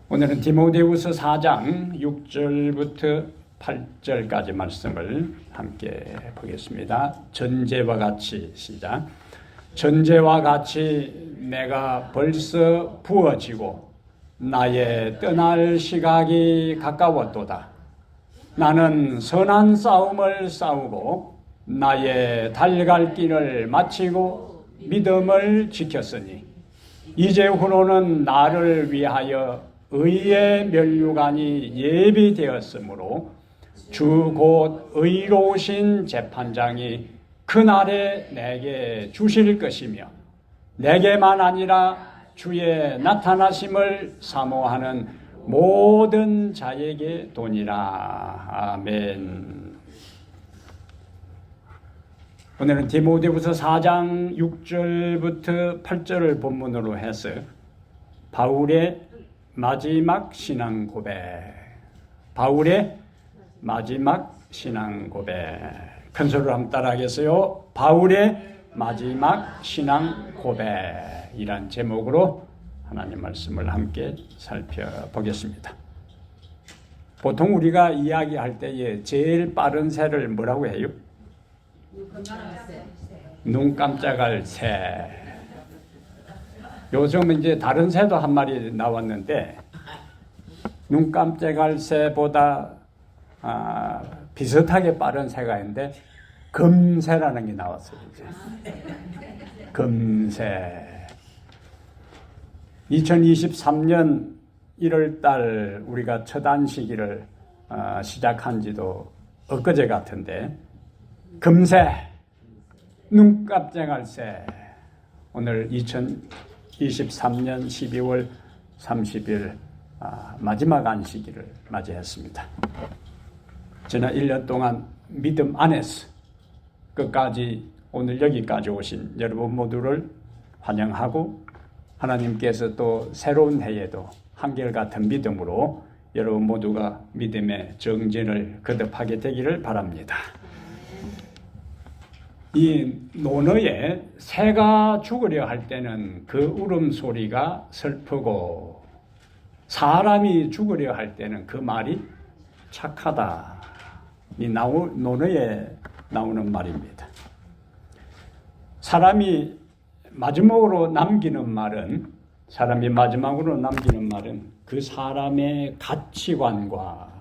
오늘은 디모데후서 4장 6절부터 8절까지 말씀을 함께 보겠습니다. 전제와 같이 시작. 전제와 같이 내가 벌써 부어지고 나의 떠날 시각이 가까웠도다. 나는 선한 싸움을 싸우고 나의 달갈 길을 마치고 믿음을 지켰으니 이제후로는 나를 위하여 의의 면류관이 예비되었으므로 주 곧 의로우신 재판장이 그날에 내게 주실 것이며 내게만 아니라 주의 나타나심을 사모하는 모든 자에게 도니라. 아멘. 오늘은 디모데후서 4장 6절부터 8절을 본문으로 해서 바울의 마지막 신앙 고백, 바울의 마지막 신앙 고백. 큰 소리로 한번 따라하겠어요? 바울의 마지막 신앙 고백이란 제목으로 하나님 말씀을 함께 살펴보겠습니다. 보통 우리가 이야기할 때에 제일 빠른 새를 뭐라고 해요? 눈 깜짝할 새. 요즘 이제 다른 새도 한 마리 나왔는데 눈 깜짝할 새보다 비슷하게 빠른 새가 있는데 금새라는 게 나왔어요. 이제. 금새. 2023년 1월달 우리가 첫 안식일을 시작한 지도 엊그제 같은데 금새, 눈 깜짝할 새. 오늘 2023년 12월 30일 마지막 안식일을 맞이했습니다. 지난 1년 동안 믿음 안에서 끝까지 오늘 여기까지 오신 여러분 모두를 환영하고 하나님께서 또 새로운 해에도 한결같은 믿음으로 여러분 모두가 믿음의 정진을 거듭하게 되기를 바랍니다. 이 논어에 새가 죽으려 할 때는 그 울음소리가 슬프고 사람이 죽으려 할 때는 그 말이 착하다. 이 논어에 나오는 말입니다. 사람이 마지막으로 남기는 말은 그 사람의 가치관과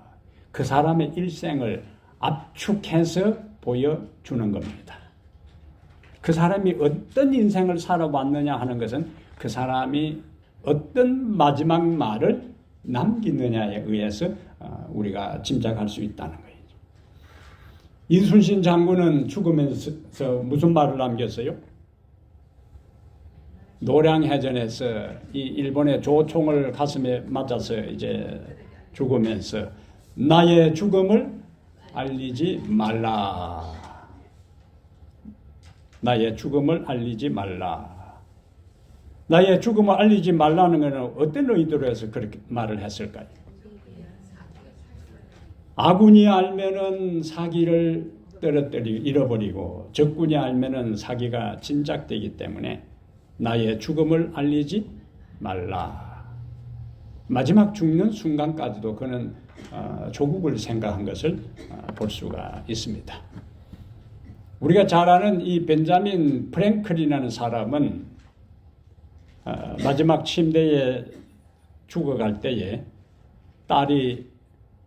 그 사람의 일생을 압축해서 보여주는 겁니다. 그 사람이 어떤 인생을 살아왔느냐 하는 것은 그 사람이 어떤 마지막 말을 남기느냐에 의해서 우리가 짐작할 수 있다는 거예요. 이순신 장군은 죽으면서 무슨 말을 남겼어요? 노량해전에서 이 일본의 조총을 가슴에 맞아서 이제 죽으면서 나의 죽음을 알리지 말라. 나의 죽음을 알리지 말라. 나의 죽음을 알리지 말라는 것은 어떤 의도로 해서 그렇게 말을 했을까요? 아군이 알면은 사기를 잃어버리고 적군이 알면은 사기가 진작되기 때문에 나의 죽음을 알리지 말라. 마지막 죽는 순간까지도 그는 조국을 생각한 것을 볼 수가 있습니다. 우리가 잘 아는 이 벤자민 프랭클린이라는 사람은 마지막 침대에 죽어갈 때에 딸이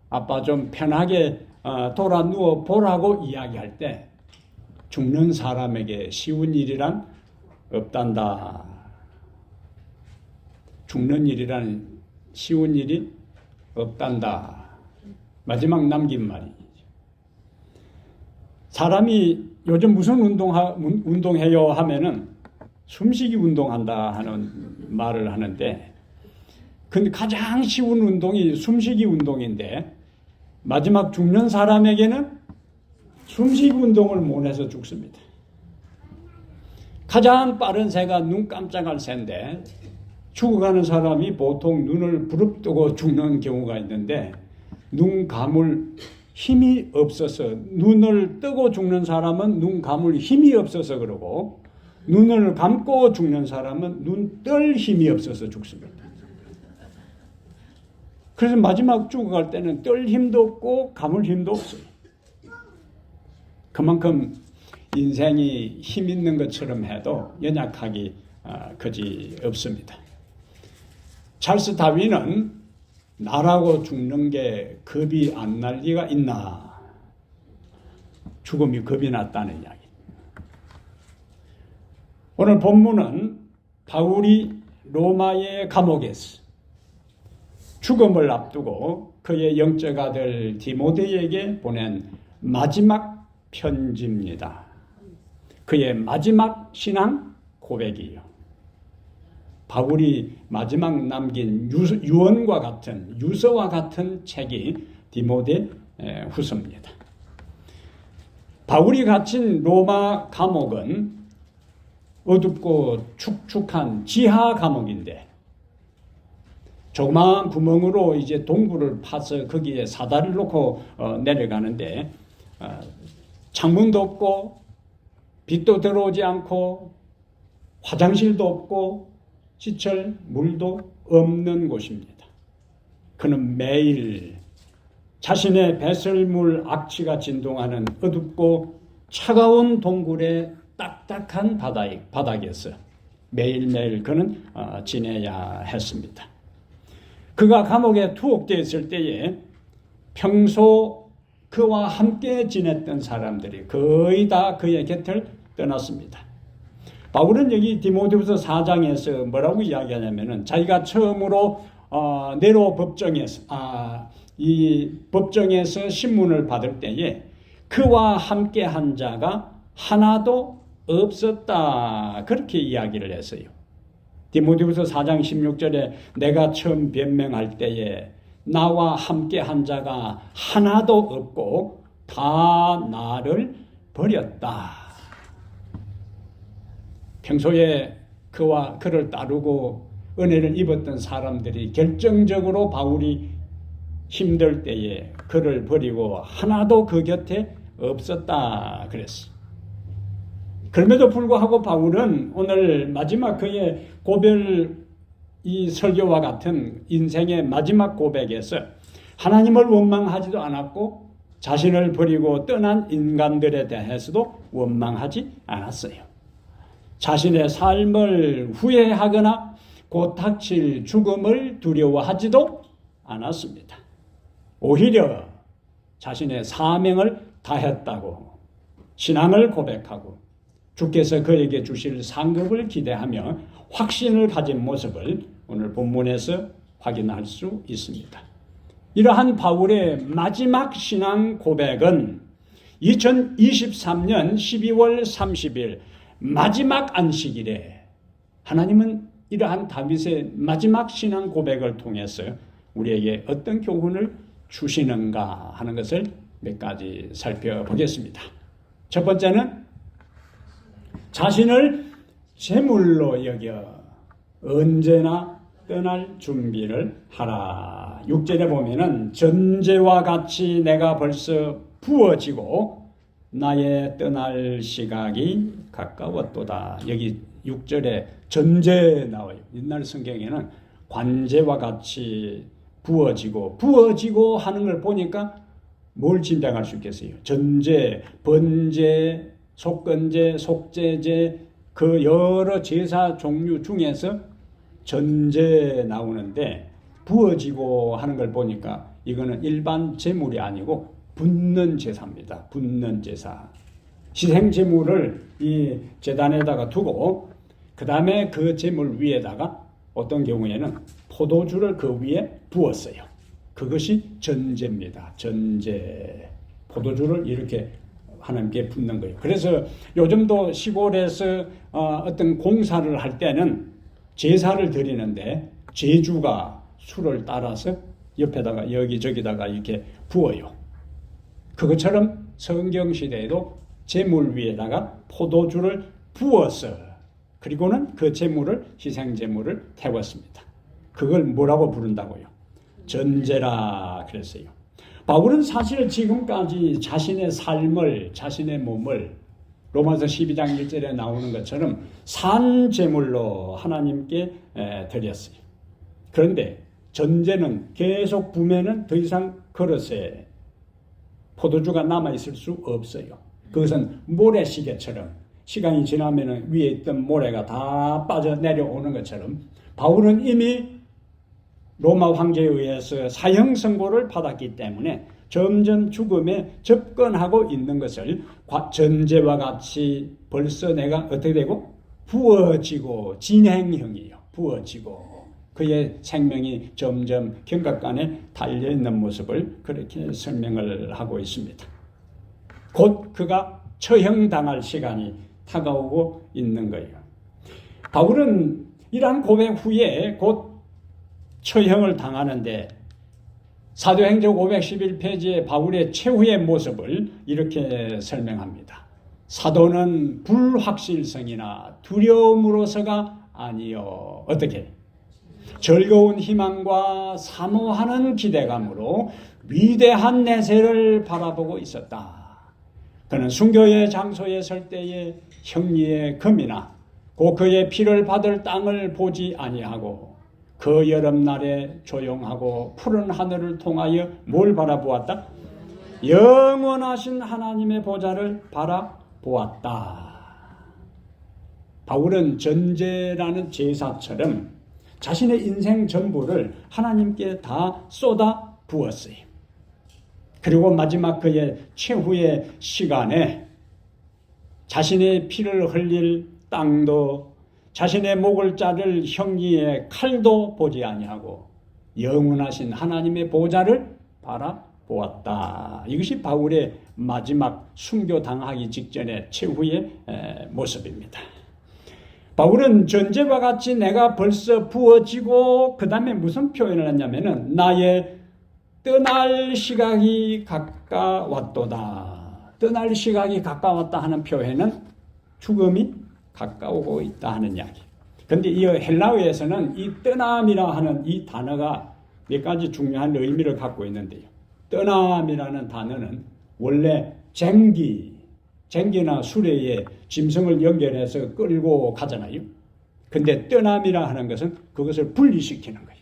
아빠 좀 편하게 돌아 누워 보라고 이야기할 때 죽는 사람에게 쉬운 일이란 없단다. 죽는 일이란 쉬운 일이 없단다. 마지막 남긴 말이죠. 사람이 요즘 무슨 운동해요 하면은 숨쉬기 운동한다 하는 말을 하는데 근데 가장 쉬운 운동이 숨쉬기 운동인데 마지막 죽는 사람에게는 숨쉬기 운동을 못 해서 죽습니다. 가장 빠른 새가 눈 깜짝할 새인데 죽어가는 사람이 보통 눈을 부릅뜨고 죽는 경우가 있는데 눈 감을 힘이 없어서 눈을 뜨고 죽는 사람은 눈 감을 힘이 없어서 그러고 눈을 감고 죽는 사람은 눈 뜰 힘이 없어서 죽습니다. 그래서 마지막 죽어갈 때는 뜰 힘도 없고 감을 힘도 없어요. 그만큼 인생이 힘 있는 것처럼 해도 연약하기 그지 없습니다. 찰스 다윈은 나라고 죽는 게 겁이 안 날 리가 있나? 죽음이 겁이 났다는 이야기. 오늘 본문은 바울이 로마의 감옥에서 죽음을 앞두고 그의 영적 아들 디모데에게 보낸 마지막 편지입니다. 그의 마지막 신앙 고백이에요. 바울이 마지막 남긴 유언과 같은 유서와 같은 책이 디모데 후서입니다. 바울이 갇힌 로마 감옥은 어둡고 축축한 지하 감옥인데 조그마한 구멍으로 이제 동굴을 파서 거기에 사다리를 놓고 내려가는데 창문도 없고 빛도 들어오지 않고 화장실도 없고 시철 물도 없는 곳입니다. 그는 매일 자신의 배설물 악취가 진동하는 어둡고 차가운 동굴의 딱딱한 바닥에서 매일매일 그는 지내야 했습니다. 그가 감옥에 투옥되어 있을 때에 평소 그와 함께 지냈던 사람들이 거의 다 그의 곁을 떠났습니다. 바울은 여기 디모데후서 4장에서 뭐라고 이야기하냐면은 자기가 처음으로 네로 법정에서 신문을 받을 때에 그와 함께 한 자가 하나도 없었다. 그렇게 이야기를 했어요. 디모데후서 4장 16절에 내가 처음 변명할 때에 나와 함께 한 자가 하나도 없고 다 나를 버렸다. 평소에 그를 따르고 은혜를 입었던 사람들이 결정적으로 바울이 힘들 때에 그를 버리고 하나도 그 곁에 없었다 그랬어. 그럼에도 불구하고 바울은 오늘 마지막 그의 이 설교와 같은 인생의 마지막 고백에서 하나님을 원망하지도 않았고 자신을 버리고 떠난 인간들에 대해서도 원망하지 않았어요. 자신의 삶을 후회하거나 곧 닥칠 죽음을 두려워하지도 않았습니다. 오히려 자신의 사명을 다했다고 신앙을 고백하고 주께서 그에게 주실 상급을 기대하며 확신을 가진 모습을 오늘 본문에서 확인할 수 있습니다. 이러한 바울의 마지막 신앙 고백은 2023년 12월 30일 마지막 안식일에 하나님은 이러한 다윗의 마지막 신앙 고백을 통해서 우리에게 어떤 교훈을 주시는가 하는 것을 몇 가지 살펴보겠습니다. 첫 번째는 자신을 제물로 여겨 언제나 떠날 준비를 하라. 6절에 보면은 전제와 같이 내가 벌써 부어지고 나의 떠날 시각이 가까웠도다. 여기 6절에 전제 나와요. 옛날 성경에는 관제와 같이 부어지고 하는 걸 보니까 뭘 짐작할 수 있겠어요? 전제, 번제, 속건제, 속제제 그 여러 제사 종류 중에서 전제 나오는데 부어지고 하는 걸 보니까 이거는 일반 제물이 아니고 붓는 제사입니다. 붓는 제사. 희생 제물을 이 제단에다가 두고 그 다음에 그 제물 위에다가 어떤 경우에는 포도주를 그 위에 부었어요. 그것이 전제입니다. 전제. 포도주를 이렇게 하나님께 붓는 거예요. 그래서 요즘도 시골에서 어떤 공사를 할 때는 제사를 드리는데 제주가 술을 따라서 옆에다가 여기저기다가 이렇게 부어요. 그것처럼 성경시대에도 제물 위에다가 포도주를 부어서 그리고는 그 제물을 희생제물을 태웠습니다. 그걸 뭐라고 부른다고요? 전제라 그랬어요. 바울은 사실 지금까지 자신의 삶을, 자신의 몸을 로마서 12장 1절에 나오는 것처럼 산 제물로 하나님께 드렸어요. 그런데 전제는 계속 붐에는 더 이상 그릇에 포도주가 남아있을 수 없어요. 그것은 모래시계처럼 시간이 지나면 위에 있던 모래가 다 빠져 내려오는 것처럼 바울은 이미 로마 황제에 의해서 사형 선고를 받았기 때문에 점점 죽음에 접근하고 있는 것을 전제와 같이 벌써 내가 어떻게 되고 부어지고 진행형이에요. 부어지고 그의 생명이 점점 경각간에 달려있는 모습을 그렇게 설명을 하고 있습니다. 곧 그가 처형당할 시간이 다가오고 있는 거예요. 바울은 이러한 고백 후에 곧 처형을 당하는데 사도행전 511페이지에 바울의 최후의 모습을 이렇게 설명합니다. 사도는 불확실성이나 두려움으로서가 아니요. 어떻게? 즐거운 희망과 사모하는 기대감으로 위대한 내세를 바라보고 있었다. 그는 순교의 장소에 설 때에 형리의 금이나 곧 그의 피를 받을 땅을 보지 아니하고 그 여름날에 조용하고 푸른 하늘을 통하여 뭘 바라보았다? 영원하신 하나님의 보좌를 바라보았다. 바울은 전제라는 제사처럼 자신의 인생 전부를 하나님께 다 쏟아 부었어요. 그리고 마지막 그의 최후의 시간에 자신의 피를 흘릴 땅도 자신의 목을 자를 형리의 칼도 보지 아니하고 영원하신 하나님의 보좌를 바라보았다. 이것이 바울의 마지막 순교당하기 직전의 최후의 모습입니다. 바울은 전제와 같이 내가 벌써 부어지고 그 다음에 무슨 표현을 했냐면은 나의 떠날 시각이 가까웠도다. 떠날 시각이 가까웠다 하는 표현은 죽음이 가까우고 있다 하는 이야기. 그런데 이 헬라어에서는 이 떠남이라 하는 이 단어가 몇 가지 중요한 의미를 갖고 있는데요. 떠남이라는 단어는 원래 쟁기나 수레에 짐승을 연결해서 끌고 가잖아요. 근데 떠남이라 하는 것은 그것을 분리시키는 거예요.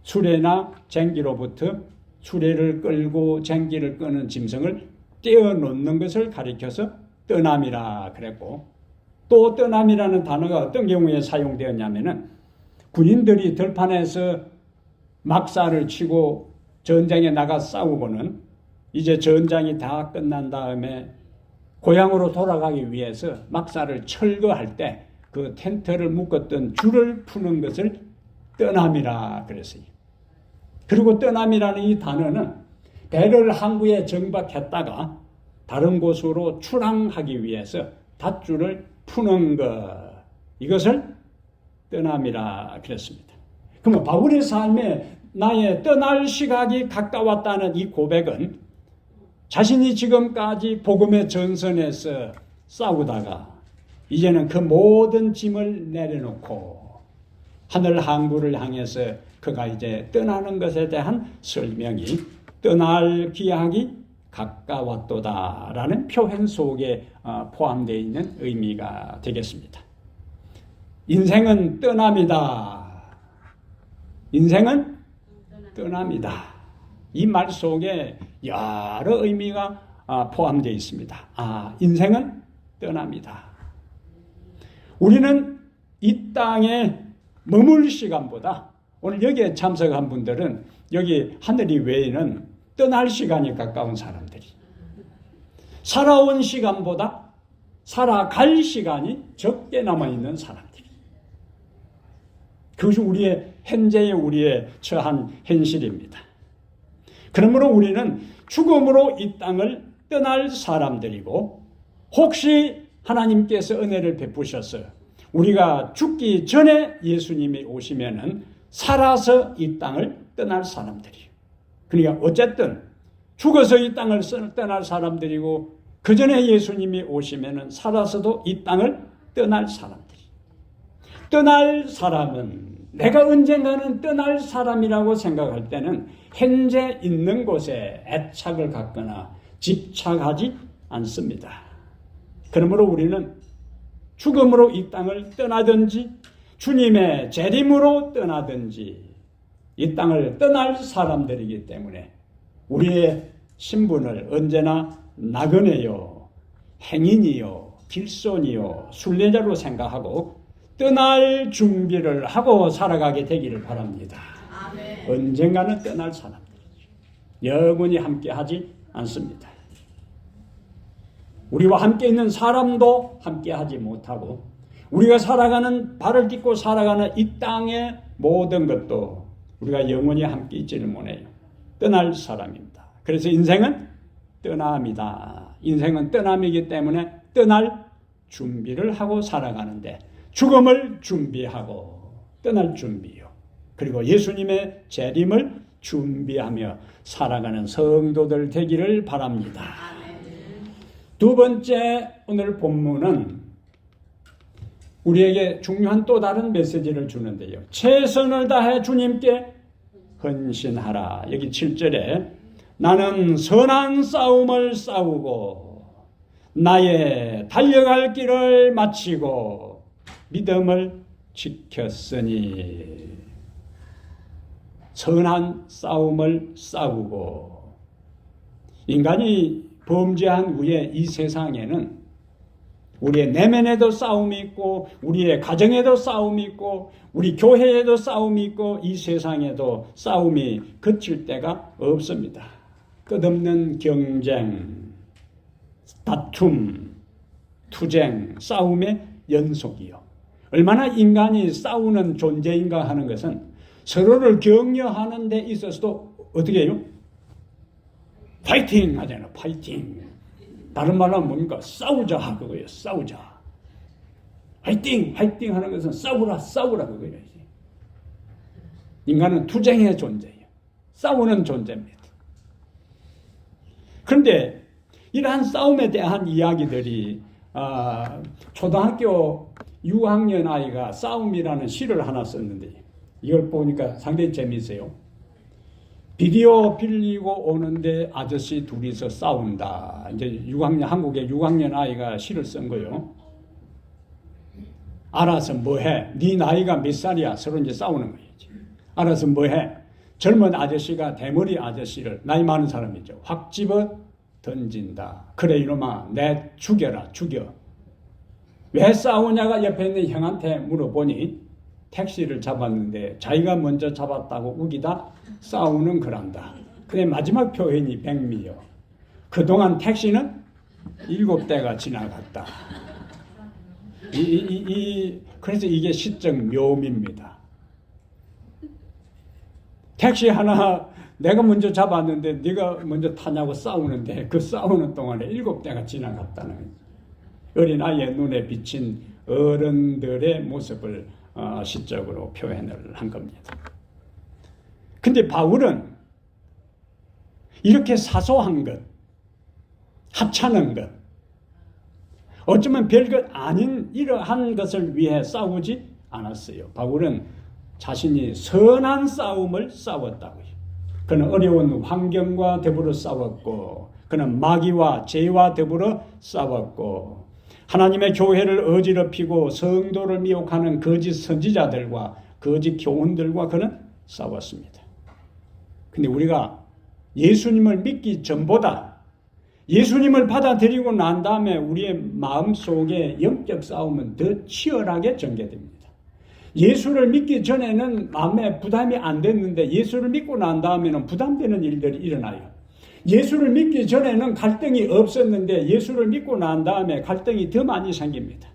수레나 쟁기로부터 수레를 끌고 쟁기를 끄는 짐승을 떼어놓는 것을 가리켜서 떠남이라 그랬고, 또 떠남이라는 단어가 어떤 경우에 사용되었냐면은 군인들이 들판에서 막사를 치고 전장에 나가 싸우고는 이제 전장이 다 끝난 다음에 고향으로 돌아가기 위해서 막사를 철거할 때 그 텐트를 묶었던 줄을 푸는 것을 떠남이라 그랬어요. 그리고 떠남이라는 이 단어는 배를 항구에 정박했다가 다른 곳으로 출항하기 위해서 닷줄을 푸는 것, 이것을 떠남이라 그랬습니다. 그러면 바울의 삶에 나의 떠날 시각이 가까웠다는 이 고백은 자신이 지금까지 복음의 전선에서 싸우다가 이제는 그 모든 짐을 내려놓고 하늘 항구를 향해서 그가 이제 떠나는 것에 대한 설명이 떠날 기약이 가까웠도다라는 표현 속에 포함되어 있는 의미가 되겠습니다. 인생은 떠남이다. 인생은 떠남이다. 이 말 속에 여러 의미가 포함되어 있습니다. 인생은 떠남이다. 우리는 이 땅에 머물 시간보다 오늘 여기에 참석한 분들은 여기 하늘이 외에는 떠날 시간이 가까운 사람들이, 살아온 시간보다 살아갈 시간이 적게 남아있는 사람들이, 그것이 현재의 우리의 처한 현실입니다. 그러므로 우리는 죽음으로 이 땅을 떠날 사람들이고, 혹시 하나님께서 은혜를 베푸셔서 우리가 죽기 전에 예수님이 오시면은 살아서 이 땅을 떠날 사람들이에요. 그러니까 어쨌든 죽어서 이 땅을 떠날 사람들이고, 그 전에 예수님이 오시면은 살아서도 이 땅을 떠날 사람들이. 떠날 사람은 내가 언젠가는 떠날 사람이라고 생각할 때는 현재 있는 곳에 애착을 갖거나 집착하지 않습니다. 그러므로 우리는 죽음으로 이 땅을 떠나든지 주님의 재림으로 떠나든지 이 땅을 떠날 사람들이기 때문에 우리의 신분을 언제나 나그네요, 행인이요, 길손이요, 순례자로 생각하고 떠날 준비를 하고 살아가게 되기를 바랍니다. 아멘. 언젠가는 떠날 사람들, 영원히 함께하지 않습니다. 우리와 함께 있는 사람도 함께하지 못하고 우리가 살아가는, 발을 딛고 살아가는 이 땅의 모든 것도 우리가 영원히 함께 있지를 못해요. 떠날 사람입니다. 그래서 인생은 떠남이다. 인생은 떠남이기 때문에 떠날 준비를 하고 살아가는데, 죽음을 준비하고 떠날 준비요, 그리고 예수님의 재림을 준비하며 살아가는 성도들 되기를 바랍니다. 두 번째, 오늘 본문은 우리에게 중요한 또 다른 메시지를 주는데요. 최선을 다해 주님께 헌신하라. 여기 7절에 나는 선한 싸움을 싸우고 나의 달려갈 길을 마치고 믿음을 지켰으니, 선한 싸움을 싸우고, 인간이 범죄한 후에 이 세상에는 우리의 내면에도 싸움이 있고 우리의 가정에도 싸움이 있고 우리 교회에도 싸움이 있고 이 세상에도 싸움이 그칠 때가 없습니다. 끝없는 경쟁, 다툼, 투쟁, 싸움의 연속이요. 얼마나 인간이 싸우는 존재인가 하는 것은 서로를 격려하는 데 있어서도 어떻게 해요? 파이팅 하잖아요. 파이팅. 다른 말로 하면 뭡니까? 싸우자 그거예요. 싸우자. 파이팅 파이팅 하는 것은 싸우라 그거예요. 인간은 투쟁의 존재예요. 싸우는 존재입니다. 그런데 이러한 싸움에 대한 이야기들이 초등학교 6학년 아이가 싸움이라는 시를 하나 썼는데, 이걸 보니까 상당히 재미있어요. 비디오 빌리고 오는데 아저씨 둘이서 싸운다. 이제 6학년, 한국의 6학년 아이가 시를 쓴 거요. 알아서 뭐해? 네 나이가 몇 살이야? 서로 이제 싸우는 거지. 알아서 뭐해? 젊은 아저씨가 대머리 아저씨를, 나이 많은 사람이죠, 확 집어 던진다. 그래 이놈아, 내 죽여라, 죽여. 왜 싸우냐가 옆에 있는 형한테 물어보니 택시를 잡았는데 자기가 먼저 잡았다고 우기다 싸우는 거란다. 근데 마지막 표현이 백미요. 그동안 택시는 7대가 지나갔다. 그래서 이게 시적 묘미입니다. 택시 하나 내가 먼저 잡았는데 네가 먼저 타냐고 싸우는데 그 싸우는 동안에 7대가 지나갔다는 거예요. 어린아이의 눈에 비친 어른들의 모습을 시적으로 표현을 한 겁니다. 근데 바울은 이렇게 사소한 것, 하찮은 것, 어쩌면 별것 아닌 이러한 것을 위해 싸우지 않았어요. 바울은 자신이 선한 싸움을 싸웠다고요. 그는 어려운 환경과 더불어 싸웠고, 그는 마귀와 죄와 더불어 싸웠고, 하나님의 교회를 어지럽히고 성도를 미혹하는 거짓 선지자들과 거짓 교훈들과 그는 싸웠습니다. 근데 우리가 예수님을 믿기 전보다 예수님을 받아들이고 난 다음에 우리의 마음속에 영적 싸움은 더 치열하게 전개됩니다. 예수를 믿기 전에는 마음에 부담이 안 됐는데 예수를 믿고 난 다음에는 부담되는 일들이 일어나요. 예수를 믿기 전에는 갈등이 없었는데 예수를 믿고 난 다음에 갈등이 더 많이 생깁니다.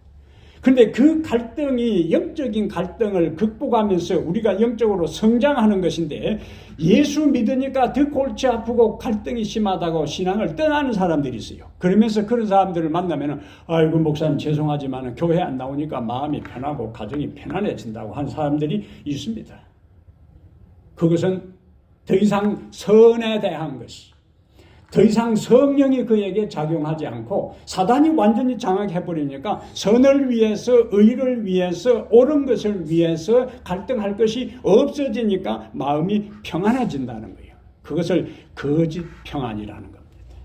그런데 그 갈등이 영적인 갈등을 극복하면서 우리가 영적으로 성장하는 것인데, 예수 믿으니까 더 골치 아프고 갈등이 심하다고 신앙을 떠나는 사람들이 있어요. 그러면서 그런 사람들을 만나면 아이고 목사님 죄송하지만 교회 안 나오니까 마음이 편하고 가정이 편안해진다고 하는 사람들이 있습니다. 그것은 더 이상 선에 대한 것이, 더 이상 성령이 그에게 작용하지 않고 사단이 완전히 장악해버리니까 선을 위해서, 의를 위해서, 옳은 것을 위해서 갈등할 것이 없어지니까 마음이 평안해진다는 거예요. 그것을 거짓 평안이라는 겁니다.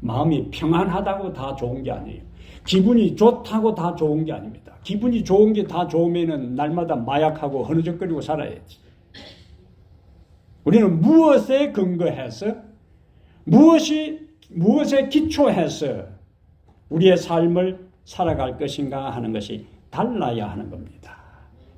마음이 평안하다고 다 좋은 게 아니에요. 기분이 좋다고 다 좋은 게 아닙니다. 기분이 좋은 게 다 좋으면은 날마다 마약하고 흐느적거리고 살아야지. 우리는 무엇에 근거해서 무엇에 기초해서 우리의 삶을 살아갈 것인가 하는 것이 달라야 하는 겁니다.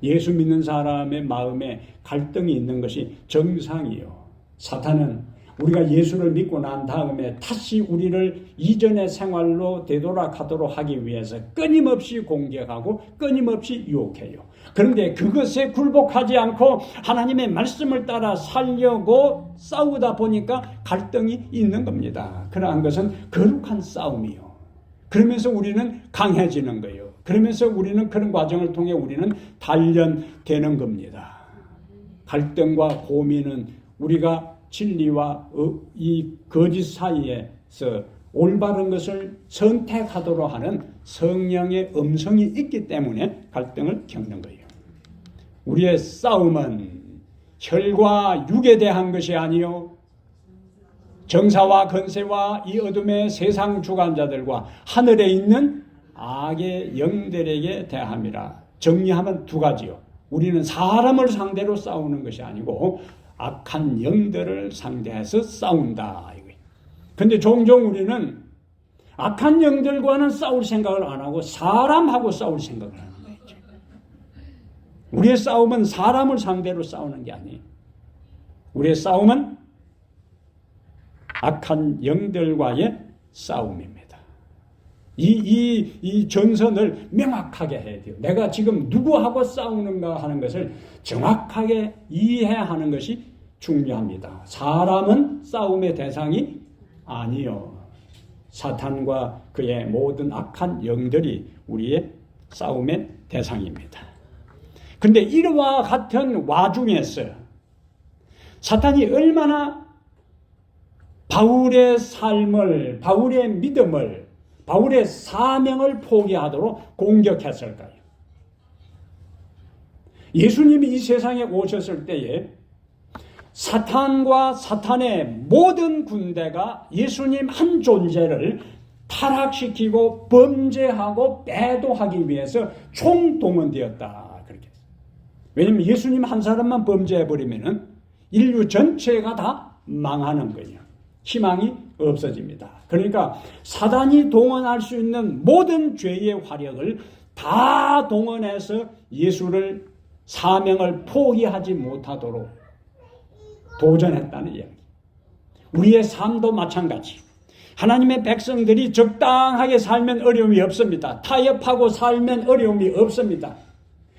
예수 믿는 사람의 마음에 갈등이 있는 것이 정상이요. 사탄은 우리가 예수를 믿고 난 다음에 다시 우리를 이전의 생활로 되돌아가도록 하기 위해서 끊임없이 공격하고 끊임없이 유혹해요. 그런데 그것에 굴복하지 않고 하나님의 말씀을 따라 살려고 싸우다 보니까 갈등이 있는 겁니다. 그러한 것은 거룩한 싸움이요. 그러면서 우리는 강해지는 거예요. 그러면서 우리는 그런 과정을 통해 우리는 단련되는 겁니다. 갈등과 고민은 우리가 진리와 이 거짓 사이에서 올바른 것을 선택하도록 하는 성령의 음성이 있기 때문에 갈등을 겪는 거예요. 우리의 싸움은 혈과 육에 대한 것이 아니요 정사와 권세와 이 어둠의 세상 주관자들과 하늘에 있는 악의 영들에게 대함이라. 정리하면 두 가지요. 우리는 사람을 상대로 싸우는 것이 아니고 악한 영들을 상대해서 싸운다. 그런데 종종 우리는 악한 영들과는 싸울 생각을 안 하고 사람하고 싸울 생각을 하는 거예요. 우리의 싸움은 사람을 상대로 싸우는 게 아니에요. 우리의 싸움은 악한 영들과의 싸움입니다. 이 전선을 명확하게 해야 돼요. 내가 지금 누구하고 싸우는가 하는 것을 정확하게 이해하는 것이 중요합니다. 사람은 싸움의 대상이 아니요. 사탄과 그의 모든 악한 영들이 우리의 싸움의 대상입니다. 그런데 이와 같은 와중에서 사탄이 얼마나 바울의 삶을, 바울의 믿음을, 바울의 사명을 포기하도록 공격했을까요? 예수님이 이 세상에 오셨을 때에 사탄과 사탄의 모든 군대가 예수님 한 존재를 타락시키고 범죄하고 배도하기 위해서 총동원되었다. 그렇게. 왜냐하면 예수님 한 사람만 범죄해버리면 인류 전체가 다 망하는 거예요. 희망이 없어집니다. 그러니까 사단이 동원할 수 있는 모든 죄의 화력을 다 동원해서 예수를 사명을 포기하지 못하도록 도전했다는 이야기. 우리의 삶도 마찬가지. 하나님의 백성들이 적당하게 살면 어려움이 없습니다. 타협하고 살면 어려움이 없습니다.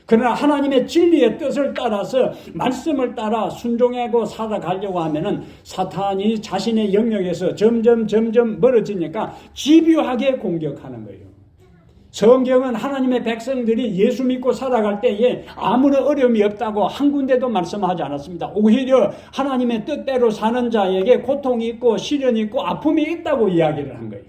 그러나 하나님의 진리의 뜻을 따라서 말씀을 따라 순종하고 살아가려고 하면은 사탄이 자신의 영역에서 점점 멀어지니까 집요하게 공격하는 거예요. 성경은 하나님의 백성들이 예수 믿고 살아갈 때에 아무런 어려움이 없다고 한 군데도 말씀하지 않았습니다. 오히려 하나님의 뜻대로 사는 자에게 고통이 있고 시련이 있고 아픔이 있다고 이야기를 한 거예요.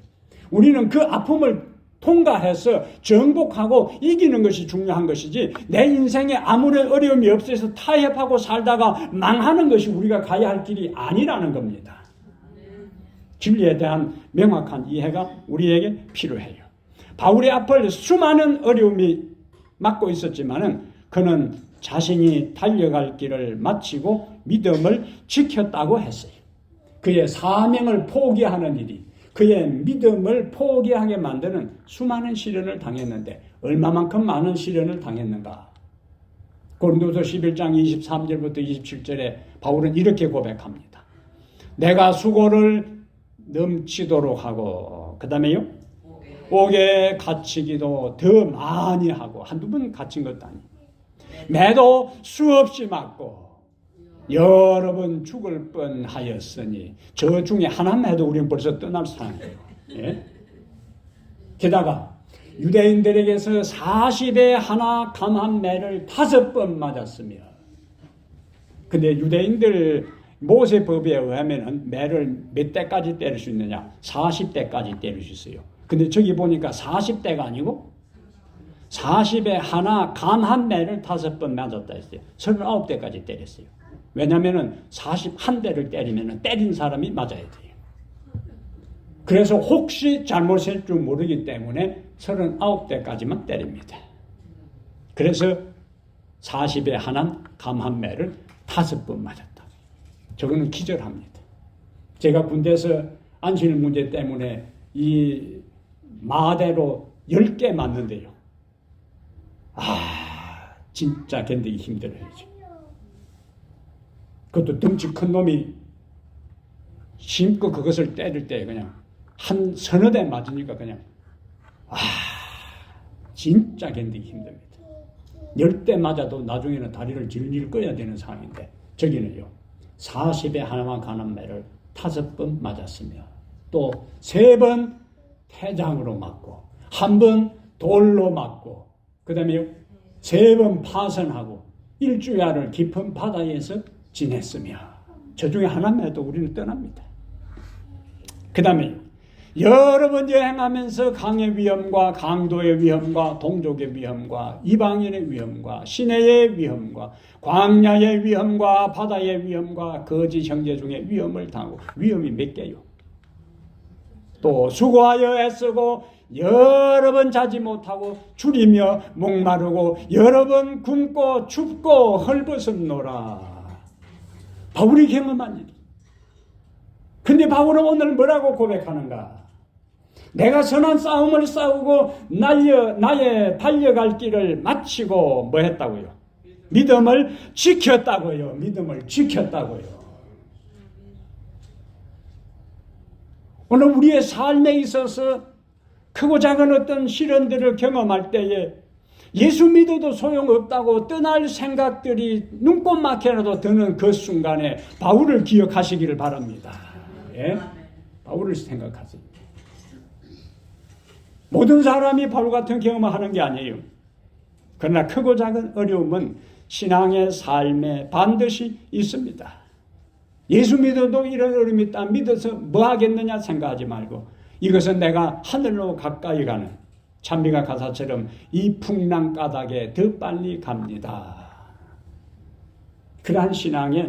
우리는 그 아픔을 통과해서 정복하고 이기는 것이 중요한 것이지 내 인생에 아무런 어려움이 없어서 타협하고 살다가 망하는 것이 우리가 가야 할 길이 아니라는 겁니다. 진리에 대한 명확한 이해가 우리에게 필요해요. 바울의 앞을 수많은 어려움이 막고 있었지만은 그는 자신이 달려갈 길을 마치고 믿음을 지켰다고 했어요. 그의 사명을 포기하는 일이 그의 믿음을 포기하게 만드는 수많은 시련을 당했는데 얼마만큼 많은 시련을 당했는가? 고린도서 11장 23절부터 27절에 바울은 이렇게 고백합니다. 내가 수고를 넘치도록 하고 그 다음에요. 옥에 갇히기도 더 많이 하고 한두 번 갇힌 것도 아니에요. 매도 수없이 맞고 여러 번 죽을 뻔하였으니 저 중에 하나만 해도 우리는 벌써 떠날 사람이에요. 예? 게다가 유대인들에게서 40에 하나 감한 매를 5번 맞았으며 근데 유대인들 모세법에 의하면 매를 몇 대까지 때릴 수 있느냐? 40대까지 때릴 수 있어요. 근데 저기 보니까 40대가 아니고 40에 하나 감한 매를 5번 맞았다 했어요. 39대까지 때렸어요. 왜냐하면 41대를 때리면 때린 사람이 맞아야 돼요. 그래서 혹시 잘못할 줄 모르기 때문에 39대까지만 때립니다. 그래서 40에 하나 감한 매를 5번 맞았다. 저거는 기절합니다. 제가 군대에서 안실 문제 때문에 이 마대로 10개 맞는데요. 진짜 견디기 힘들어요. 그것도 덩치 큰 놈이 심고 그것을 때릴 때 그냥 한 서너 대 맞으니까 그냥 진짜 견디기 힘듭니다. 10대 맞아도 나중에는 다리를 질질 꺼야 되는 상황인데 저기는요 40에 하나만 가는 매를 5번 맞았으며 또 3번 태장으로 맞고 1번 돌로 맞고 그 다음에 3번 파선하고 일주야를 깊은 바다에서 지냈으며 저 중에 하나만도 우리는 떠납니다. 그 다음에 여러 번 여행하면서 강의 위험과 강도의 위험과 동족의 위험과 이방인의 위험과 시내의 위험과 광야의 위험과 바다의 위험과 거짓 형제 중에 위험을 당하고 위험이 몇 개요. 또 수고하여 애쓰고 여러 번 자지 못하고 줄이며 목마르고 여러 번 굶고 춥고 헐벗었노라. 바울이 경험한 일. 근데 바울은 오늘 뭐라고 고백하는가? 내가 선한 싸움을 싸우고 나의 달려갈 길을 마치고 뭐 했다고요? 믿음을 지켰다고요. 믿음을 지켰다고요. 오늘 우리의 삶에 있어서 크고 작은 어떤 시련들을 경험할 때에 예수 믿어도 소용없다고 떠날 생각들이 눈꼽만큼이라도 드는 그 순간에 바울을 기억하시기를 바랍니다. 예? 바울을 생각하세요. 모든 사람이 바울 같은 경험을 하는 게 아니에요. 그러나 크고 작은 어려움은 신앙의 삶에 반드시 있습니다. 예수 믿어도 이런 어려움이 있다 믿어서 뭐 하겠느냐 생각하지 말고 이것은 내가 하늘로 가까이 가는 찬미가 가사처럼 이 풍랑 까닭에 더 빨리 갑니다. 그러한 신앙의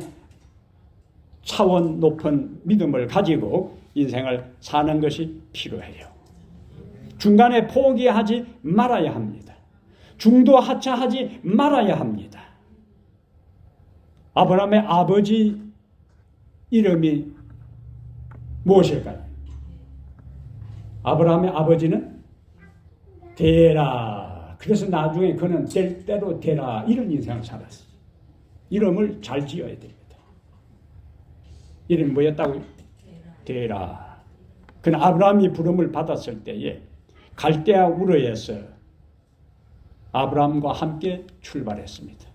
차원 높은 믿음을 가지고 인생을 사는 것이 필요해요. 중간에 포기하지 말아야 합니다. 중도 하차하지 말아야 합니다. 아브라함의 아버지 이름이 무엇일까요? 아브라함의 아버지는 데라. 그래서 나중에 그는 될 대로 되라 이런 인생을 살았어요. 이름을 잘 지어야 됩니다. 이름이 뭐였다고요? 데라. 그는 아브라함이 부름을 받았을 때에 갈대아 우르에서 아브라함과 함께 출발했습니다.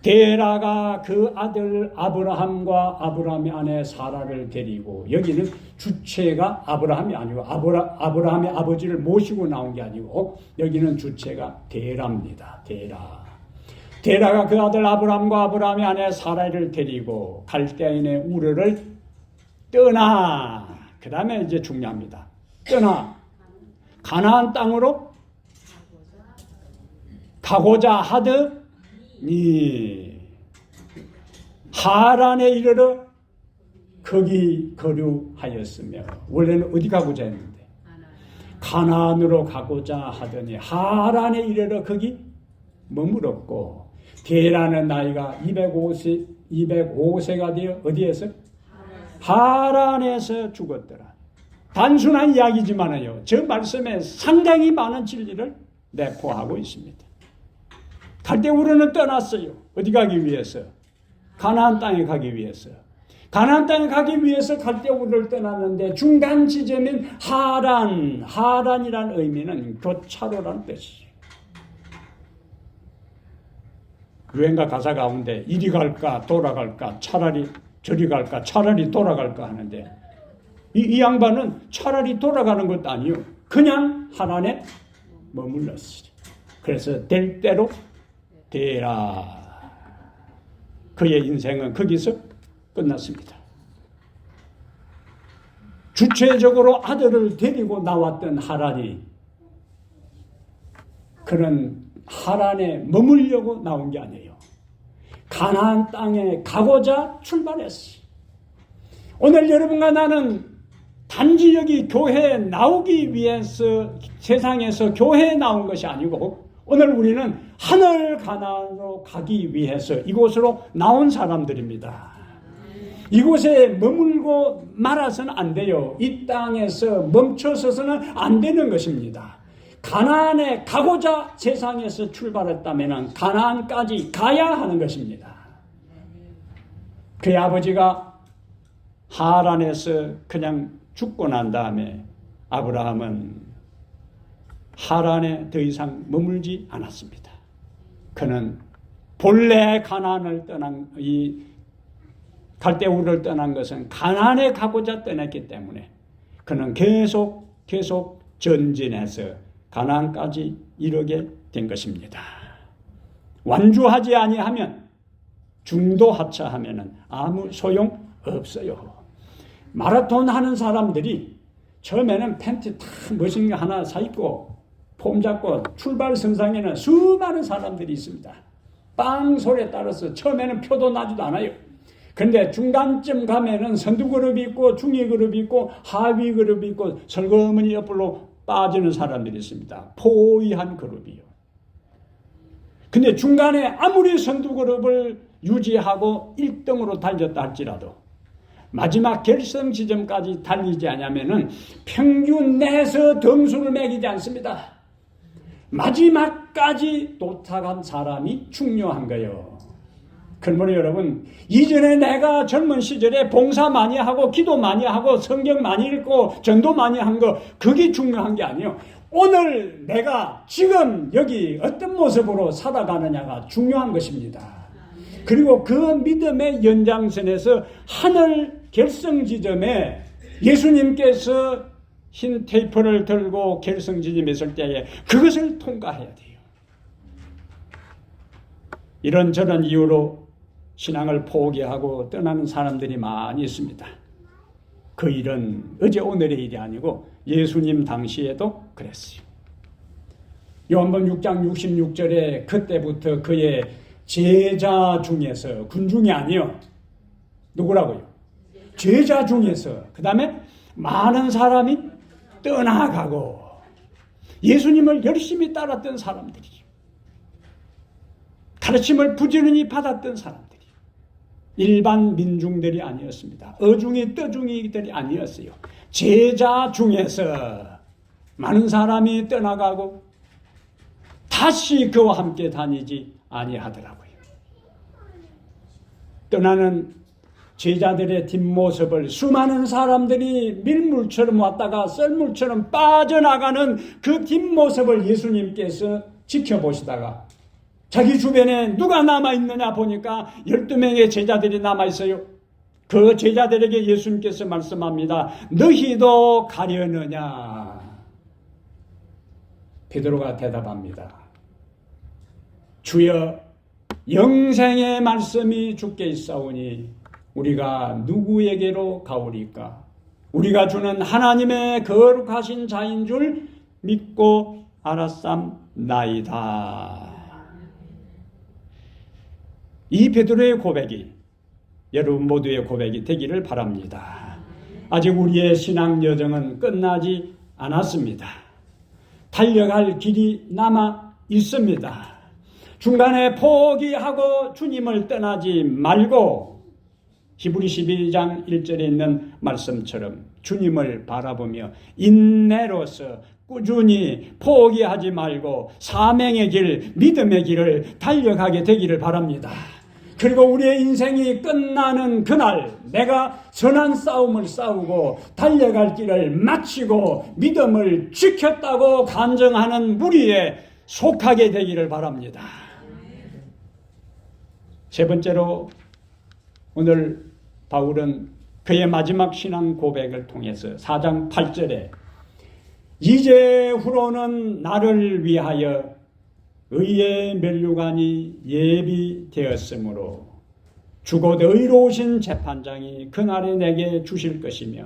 데라가 그 아들 아브라함과 아브라함의 아내 사라를 데리고 여기는 주체가 아브라함이 아니고 아브라함의 아버지를 모시고 나온 게 아니고 여기는 주체가 데라입니다. 데라가 그 아들 아브라함과 아브라함의 아내 사라를 데리고 갈대아인의 우르를 떠나. 그 다음에 이제 중요합니다. 떠나 가나안 땅으로 가고자 하더니 하란에 이르러 거기 거류하였으며 원래는 어디 가고자 했는데 가나안으로 가고자 하더니 하란에 이르러 거기 머물었고 데라는 나이가 205세가 되어 어디에서? 하란에서 죽었더라. 단순한 이야기지만요. 저 말씀에 상당히 많은 진리를 내포하고 있습니다. 갈대우르는 떠났어요. 어디 가기 위해서? 가나안 땅에 가기 위해서. 가나안 땅에 가기 위해서 갈대우르를 떠났는데 중간 지점인 하란이라는 의미는 교차로라는 뜻이죠. 유행가 가사 가운데 이리 갈까 돌아갈까 차라리 저리 갈까 차라리 돌아갈까 하는데 이 양반은 차라리 돌아가는 것도 아니요. 그냥 하란에 머물렀어요. 그래서 될 대로 되라. 그의 인생은 거기서 끝났습니다. 주체적으로 아들을 데리고 나왔던 하란이 그는 하란에 머물려고 나온 게 아니에요. 가나안 땅에 가고자 출발했어요. 오늘 여러분과 나는 단지 여기 교회에 나오기 위해서 세상에서 교회에 나온 것이 아니고 오늘 우리는 하늘 가나안으로 가기 위해서 이곳으로 나온 사람들입니다. 이곳에 머물고 말아서는 안 돼요. 이 땅에서 멈춰서서는 안 되는 것입니다. 가나안에 가고자 세상에서 출발했다면 가나안까지 가야 하는 것입니다. 그의 아버지가 하란에서 그냥 죽고 난 다음에 아브라함은 하란에 더 이상 머물지 않았습니다. 그는 본래 가나안을 떠난 이 갈대우를 떠난 것은 가나안에 가고자 떠났기 때문에 그는 계속 전진해서 가나안까지 이르게 된 것입니다. 완주하지 아니하면 중도하차하면 아무 소용 없어요. 마라톤 하는 사람들이 처음에는 팬티 딱 멋진 거 하나 사 입고 폼 잡고 출발 선상에는 수많은 사람들이 있습니다. 빵 소리에 따라서 처음에는 표도 나지도 않아요. 근데 중간쯤 가면은 선두 그룹이 있고 중위 그룹이 있고 하위 그룹이 있고 설거머니 옆으로 빠지는 사람들이 있습니다. 포위한 그룹이요. 근데 중간에 아무리 선두 그룹을 유지하고 1등으로 달렸다 할지라도 마지막 결승 지점까지 달리지 않으면은 평균 내에서 점수를 매기지 않습니다. 마지막까지 도착한 사람이 중요한 거예요. 그러므로 여러분, 이전에 내가 젊은 시절에 봉사 많이 하고 기도 많이 하고 성경 많이 읽고 전도 많이 한 거 그게 중요한 게 아니에요. 오늘 내가 지금 여기 어떤 모습으로 살아가느냐가 중요한 것입니다. 그리고 그 믿음의 연장선에서 하늘 결승 지점에 예수님께서 흰 테이프를 들고 결승 지점에 설 때에 그것을 통과해야 돼요. 이런저런 이유로 신앙을 포기하고 떠나는 사람들이 많이 있습니다. 그 일은 어제 오늘의 일이 아니고 예수님 당시에도 그랬어요. 요한복음 6장 66절에 그때부터 그의 제자 중에서 군중이 아니요. 누구라고요? 제자 중에서 그 다음에 많은 사람이 떠나가고 예수님을 열심히 따랐던 사람들이 가르침을 부지런히 받았던 사람들이 일반 민중들이 아니었습니다. 어중이 떠중이들이 아니었어요. 제자 중에서 많은 사람이 떠나가고 다시 그와 함께 다니지 아니하더라고요. 떠나는 제자들의 뒷모습을 수많은 사람들이 밀물처럼 왔다가 썰물처럼 빠져나가는 그 뒷모습을 예수님께서 지켜보시다가 자기 주변에 누가 남아있느냐 보니까 12명의 제자들이 남아있어요. 그 제자들에게 예수님께서 말씀합니다. 너희도 가려느냐? 베드로가 대답합니다. 주여, 영생의 말씀이 주께 있사오니 우리가 누구에게로 가오리까? 우리가 주는 하나님의 거룩하신 자인 줄 믿고 알았삼나이다. 이 베드로의 고백이 여러분 모두의 고백이 되기를 바랍니다. 아직 우리의 신앙 여정은 끝나지 않았습니다. 달려갈 길이 남아 있습니다. 중간에 포기하고 주님을 떠나지 말고 히브리 12장 1절에 있는 말씀처럼 주님을 바라보며 인내로서 꾸준히 포기하지 말고 사명의 길, 믿음의 길을 달려가게 되기를 바랍니다. 그리고 우리의 인생이 끝나는 그날 내가 선한 싸움을 싸우고 달려갈 길을 마치고 믿음을 지켰다고 간증하는 무리에 속하게 되기를 바랍니다. 세 번째로 오늘 바울은 그의 마지막 신앙 고백을 통해서 4장 8절에 이제후로는 나를 위하여 의의 면류관이 예비되었으므로 주곧 의로우신 재판장이 그날에 내게 주실 것이며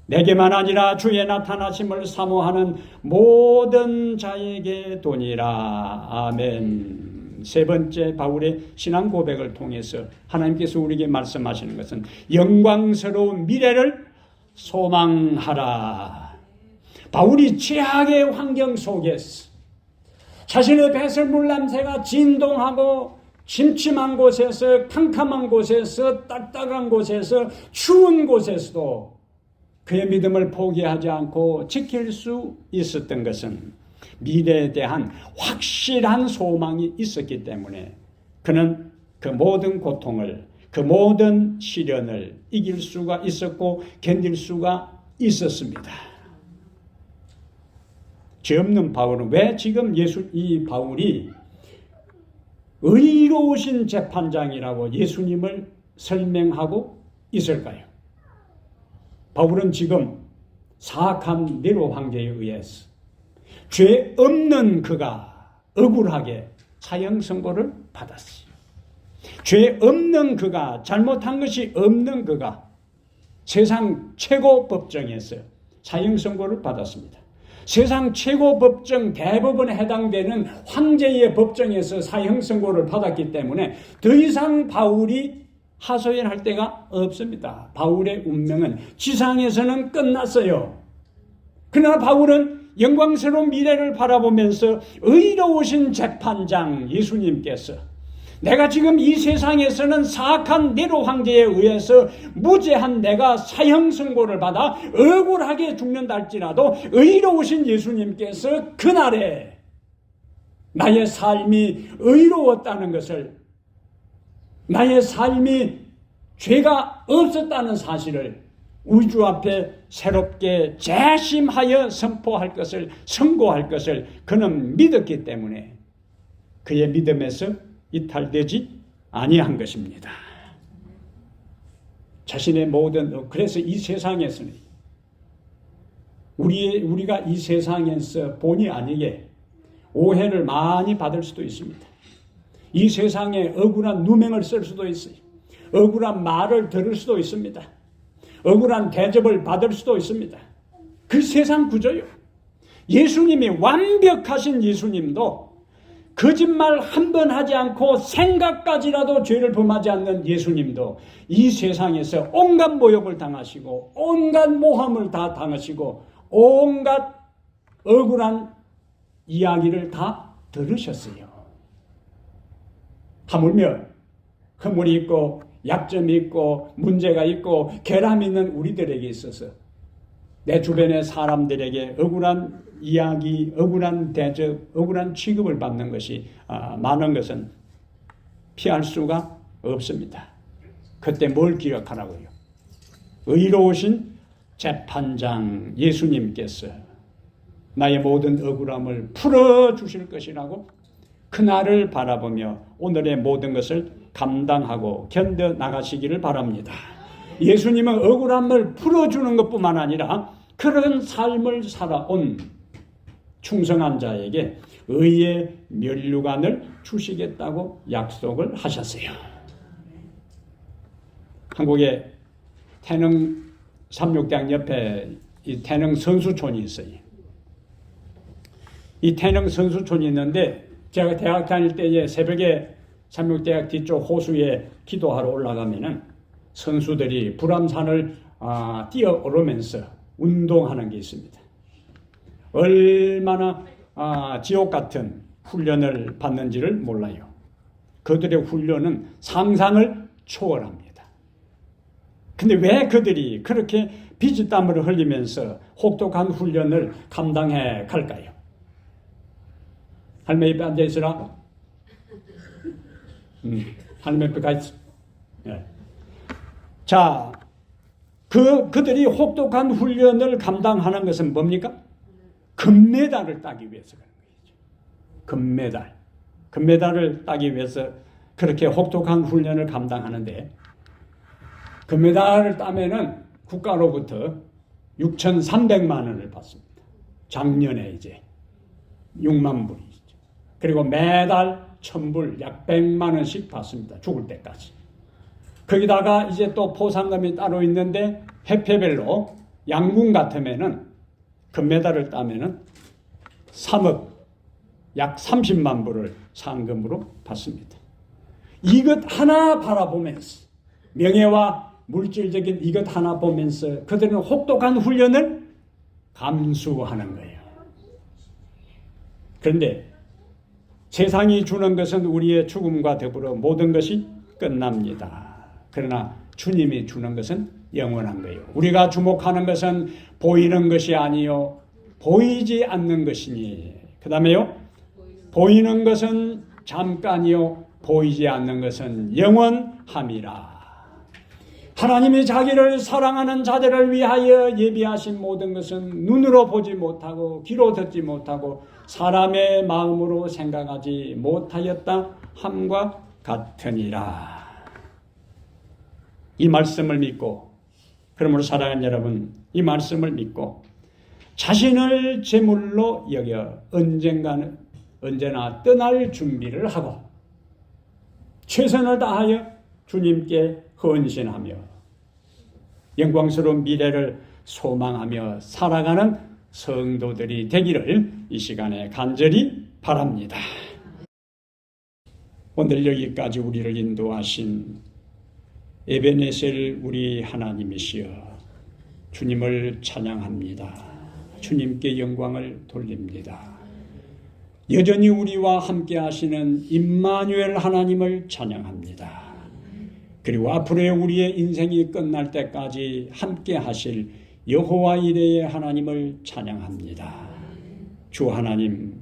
내게만 아니라 주의 나타나심을 사모하는 모든 자에게 도니라. 아멘. 세 번째 바울의 신앙 고백을 통해서 하나님께서 우리에게 말씀하시는 것은 영광스러운 미래를 소망하라. 바울이 최악의 환경 속에서 자신의 배설물 냄새가 진동하고 침침한 곳에서, 캄캄한 곳에서, 딱딱한 곳에서, 추운 곳에서도 그의 믿음을 포기하지 않고 지킬 수 있었던 것은 미래에 대한 확실한 소망이 있었기 때문에 그는 그 모든 고통을, 그 모든 시련을 이길 수가 있었고 견딜 수가 있었습니다. 죄 없는 바울은 왜 지금 이 바울이 의로우신 재판장이라고 예수님을 설명하고 있을까요? 바울은 지금 사악한 네로 황제에 의해서 죄 없는 그가 억울하게 사형 선고를 받았어요. 죄 없는 그가, 잘못한 것이 없는 그가 세상 최고 법정에서 사형 선고를 받았습니다. 세상 최고 법정, 대법원에 해당되는 황제의 법정에서 사형 선고를 받았기 때문에 더 이상 바울이 하소연할 데가 없습니다. 바울의 운명은 지상에서는 끝났어요. 그러나 바울은 영광스러운 미래를 바라보면서 의로우신 재판장 예수님께서 내가 지금 이 세상에서는 사악한 네로 황제에 의해서 무죄한 내가 사형 선고를 받아 억울하게 죽는다 할지라도 의로우신 예수님께서 그날에 나의 삶이 의로웠다는 것을, 나의 삶이 죄가 없었다는 사실을 우주 앞에 새롭게 재심하여 선포할 것을, 선고할 것을 그는 믿었기 때문에 그의 믿음에서 이탈되지 아니한 것입니다. 자신의 모든, 그래서 이 세상에서는 우리가 이 세상에서 본의 아니게 오해를 많이 받을 수도 있습니다. 이 세상에 억울한 누명을 쓸 수도 있어요. 억울한 말을 들을 수도 있습니다. 억울한 대접을 받을 수도 있습니다. 그 세상 구조요. 예수님이, 완벽하신 예수님도 거짓말 한 번 하지 않고 생각까지라도 죄를 범하지 않는 예수님도 이 세상에서 온갖 모욕을 당하시고 온갖 모함을 다 당하시고 온갖 억울한 이야기를 다 들으셨어요. 하물며 허물이 있고 약점이 있고 문제가 있고 결함이 있는 우리들에게 있어서 내 주변의 사람들에게 억울한 이야기, 억울한 대접, 억울한 취급을 받는 것이 많은 것은 피할 수가 없습니다. 그때 뭘 기억하라고요? 의로우신 재판장 예수님께서 나의 모든 억울함을 풀어주실 것이라고 그날을 바라보며 오늘의 모든 것을 감당하고 견뎌나가시기를 바랍니다. 예수님은 억울함을 풀어주는 것뿐만 아니라 그런 삶을 살아온 충성한 자에게 의의 면류관을 주시겠다고 약속을 하셨어요. 한국에 태릉 삼육대학 옆에 이 태릉 선수촌이 있어요. 이 태릉 선수촌이 있는데 제가 대학 다닐 때에 새벽에 삼육대학 뒤쪽 호수에 기도하러 올라가면은 선수들이 불암산을 뛰어오르면서 운동하는 게 있습니다. 얼마나 지옥 같은 훈련을 받는지를 몰라요. 그들의 훈련은 상상을 초월합니다. 근데 왜 그들이 그렇게 피지땀을 흘리면서 혹독한 훈련을 감당해 갈까요? 할머니 옆에 앉아있으라. 할머니 옆에 가있어. 예. 자, 그들이 혹독한 훈련을 감당하는 것은 뭡니까? 금메달을 따기 위해서 그런 거죠. 금메달. 금메달을 따기 위해서 그렇게 혹독한 훈련을 감당하는데 금메달을 따면은 국가로부터 6,300만 원을 받습니다. 작년에 이제 6만 불이죠. 그리고 매달 1,000불, 약 100만 원씩 받습니다. 죽을 때까지. 거기다가 이제 또 포상금이 따로 있는데 해패별로 양궁 같으면은 금메달을 따면은 3억, 약 30만 불을 상금으로 받습니다. 이것 하나 바라보면서 명예와 물질적인 이것 하나 보면서 그들은 혹독한 훈련을 감수하는 거예요. 그런데 세상이 주는 것은 우리의 죽음과 더불어 모든 것이 끝납니다. 그러나 주님이 주는 것은 영원한 거예요. 우리가 주목하는 것은 보이는 것이 아니요 보이지 않는 것이니, 그 다음에요, 보이는 것은 잠깐이요 보이지 않는 것은 영원함이라. 하나님이 자기를 사랑하는 자들을 위하여 예비하신 모든 것은 눈으로 보지 못하고 귀로 듣지 못하고 사람의 마음으로 생각하지 못하였다 함과 같으니라. 이 말씀을 믿고, 그러므로 사랑하는 여러분, 이 말씀을 믿고 자신을 제물로 여겨 언제나 떠날 준비를 하고 최선을 다하여 주님께 헌신하며 영광스러운 미래를 소망하며 살아가는 성도들이 되기를 이 시간에 간절히 바랍니다. 오늘 여기까지 우리를 인도하신 에베네셀 우리 하나님이시여, 주님을 찬양합니다. 주님께 영광을 돌립니다. 여전히 우리와 함께 하시는 임마누엘 하나님을 찬양합니다. 그리고 앞으로의 우리의 인생이 끝날 때까지 함께 하실 여호와 이레의 하나님을 찬양합니다. 주 하나님,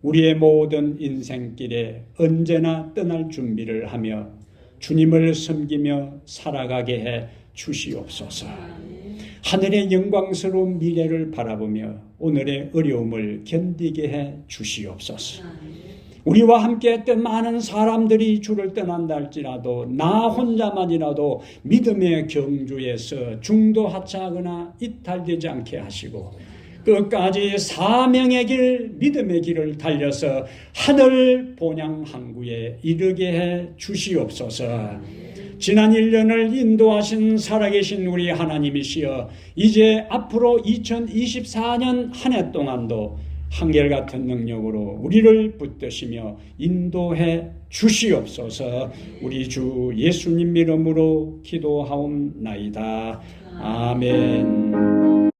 우리의 모든 인생길에 언제나 떠날 준비를 하며 주님을 섬기며 살아가게 해 주시옵소서. 하늘의 영광스러운 미래를 바라보며 오늘의 어려움을 견디게 해 주시옵소서. 우리와 함께 했던 많은 사람들이 주를 떠난다 할지라도 나 혼자만이라도 믿음의 경주에서 중도하차하거나 이탈되지 않게 하시고 끝까지 사명의 길, 믿음의 길을 달려서 하늘 본향 항구에 이르게 해 주시옵소서. 지난 1년을 인도하신 살아계신 우리 하나님이시여, 이제 앞으로 2024년 한 해 동안도 한결같은 능력으로 우리를 붙드시며 인도해 주시옵소서. 우리 주 예수님 이름으로 기도하옵나이다. 아멘.